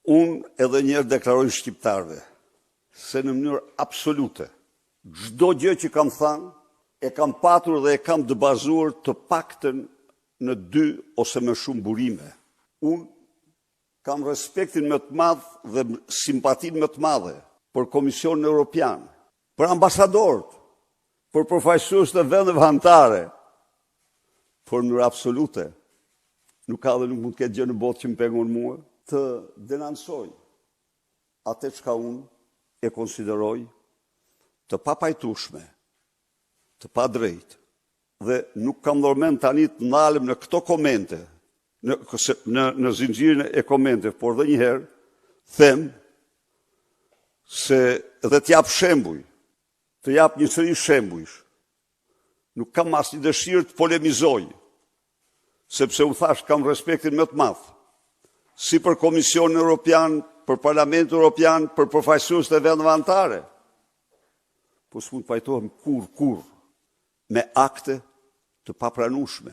Unë edhe njerë deklaroj shqiptarve se në mënyrë absolute, çdo gjë që kam thënë, e kam patur dhe e kam të bazuar të paktën në 2 ose më shumë burime. Unë kam respektin më të madh dhe simpatin më të madhe për Komisionin Evropian, për ambasadorët, për përfaqësues të vendeve anëtare, por në mënyrë absolute, nuk ka dhe nuk mund të ketë gjë në botë që më pengon mua, të denancoj atë çka unë e konsideroj të papajtueshme, të padrejtë, dhe nuk kam ndërmend tani të ndalem në këto komente, në zinxhirin e komenteve, por edhe një herë them se dhe të jap shembuj, të jap një seri shembujsh. Nuk kam asnjë dëshirë të polemizoj, sepse u thash kam respektin më të madh, si për Komisionin Evropian, për Parlamentin Evropian, për përfaqësues të vendeve anëtare. Po s'mund të pajtohem kur me akte të papranueshme.